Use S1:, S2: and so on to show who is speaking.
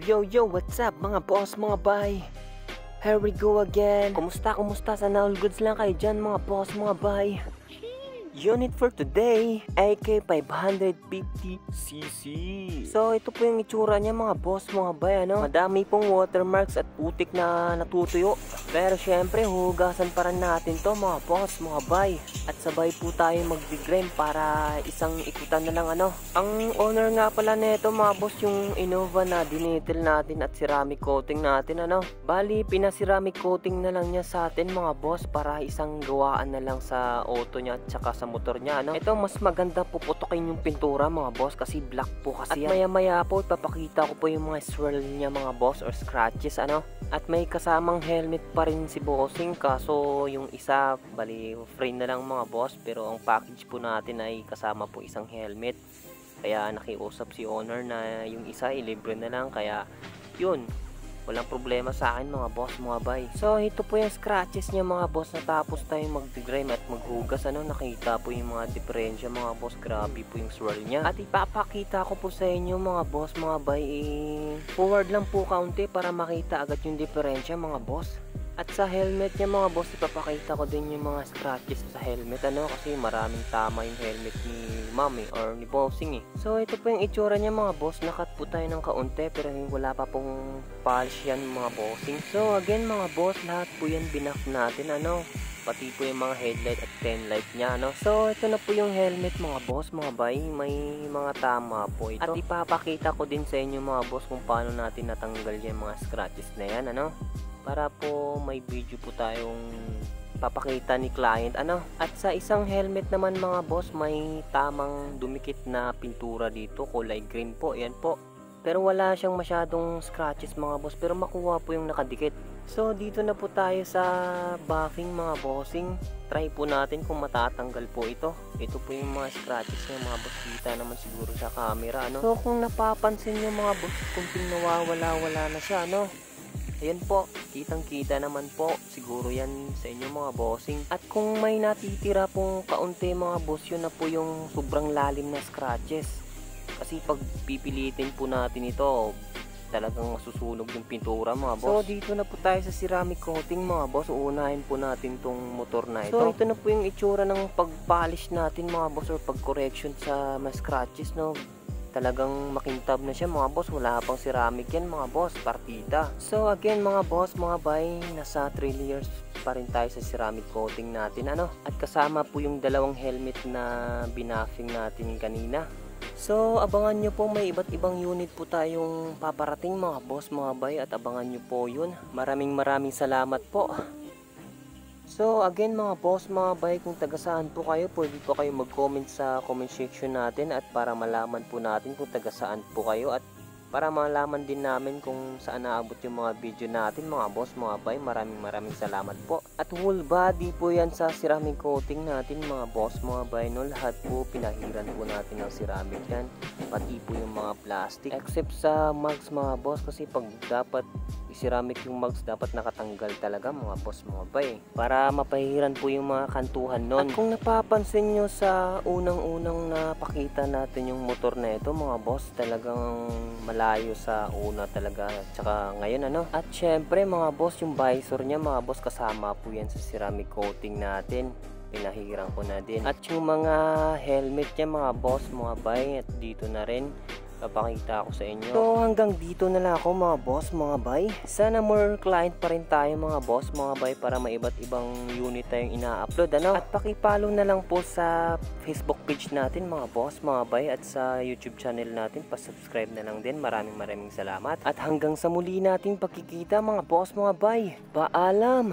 S1: Yo, what's up mga boss, mga bay? Here we go again. Kumusta? Sana all goods lang kayo dyan mga boss, mga bay. Unit for today, AK 550cc. So ito po yung itsura niya mga boss, mga bay, ano? Madami pong watermarks at putik na natutuyo. Pero syempre, hugasan pa rin natin to mga boss, mga bay. At sabay po tayo mag-degrime para isang ikutan na lang, ano? Ang owner nga pala nito mga boss, yung Innova na dinitil natin at ceramic coating natin, ano? Bali, pinaceramic coating na lang niya sa atin mga boss para isang gawaan na lang sa auto niya at saka sa motor niya, ano? Ito mas maganda puputokin yung pintura mga boss kasi black po kasi at maya po ipapakita ko po yung mga swirl niya mga boss or scratches, ano? At may kasamang helmet pa rin si bossing, kaso yung isa bali frame na lang mga boss, pero ang package po natin ay kasama po isang helmet. Kaya nakiusap si owner na yung isa ilibre na lang, kaya yun, walang problema sa akin mga boss, mga bay. So ito po yung scratches niya mga boss, natapos tayo mag-degrime at maghugas, ano? Nakita po yung mga diferensya mga boss, grabe po yung swirl niya. At ipapakita ko po sa inyo mga boss, mga bay, forward lang po kaunti para makita agad yung diferensya mga boss. At sa helmet niya mga boss, ipapakita ko din yung mga scratches sa helmet, ano? Kasi maraming tama yung helmet ni mami or ni bossing eh. So ito po yung itsura niya mga boss, nakat po tayo ng kaunti pero wala pa pong polish yan mga bossing. So again mga boss, lahat po yan binaf natin, ano? Pati po yung mga headlight at tail light niya, ano? So ito na po yung helmet mga boss, mga bay, may mga tama po ito. At ipapakita ko din sa inyo mga boss kung paano natin natanggal yung mga scratches na yan, ano? Para po may video po tayong papakita ni client, ano? At sa isang helmet naman mga boss, may tamang dumikit na pintura dito, kulay green po, yan po. Pero wala siyang masyadong scratches mga boss, pero makuha po yung nakadikit. So dito na po tayo sa buffing mga bossing. Try po natin kung matatanggal po ito. Ito po yung mga scratches ng mga boss, kita naman siguro sa camera, ano? So kung napapansin nyo mga boss, kunting nawawala na siya, ano? Ayan po, kitang-kita naman po. Siguro yan sa inyo mga bossing. At kung may natitira pong kaunti mga boss, yun na po yung sobrang lalim na scratches. Kasi pag pipilitin po natin ito, talagang masusunog yung pintura mga boss. So dito na po tayo sa ceramic coating mga boss. Uunahin po natin tong motor na ito. So ito na po yung itsura ng pag-polish natin mga boss or pag-correction sa mga scratches, no? Talagang makintab na siya mga boss, wala pang ceramic yan mga boss, partida. So again mga boss, mga bay, nasa 3 layers pa rin tayo sa ceramic coating natin, ano? At kasama po yung dalawang helmet na binafing natin kanina. So abangan nyo po, may iba't ibang unit po tayong paparating mga boss, mga bay, at abangan nyo po yun. Maraming salamat po. So again mga boss, mga bay, kung taga saan po kayo, pwede po kayo mag-comment sa comment section natin at para malaman po natin kung taga saan po kayo at para malaman din namin kung saan naabot yung mga video natin mga boss, mga bay. Maraming salamat po. At whole body po yan sa ceramic coating natin mga boss, mga bay, no? Lahat po pinahiran po natin ng ceramic yan, pati po yung mga plastic except sa mugs mga boss, kasi pag dapat ceramic yung mugs dapat nakatanggal talaga mga boss, mga bay, para mapahiran po yung mga kantuhan nun. At kung napapansin nyo sa unang napakita natin yung motor na ito mga boss, talagang malayo sa una talaga, tsaka ngayon, ano? At syempre mga boss, yung visor niya mga boss, kasama po yan sa ceramic coating natin, pinahiran ko na din. At yung mga helmet niya mga boss, mga bay, at dito na rin papakita ko sa inyo. So hanggang dito na lang ako mga boss, mga bay. Sana more client pa rin tayo mga boss, mga bay, para may iba't ibang unit tayong ina-upload, ano? At pakipollow na lang po sa Facebook page natin mga boss, mga bay, at sa YouTube channel natin, pa-subscribe na lang din. Maraming salamat. At hanggang sa muli nating pagkikita mga boss, mga bay. Paalam!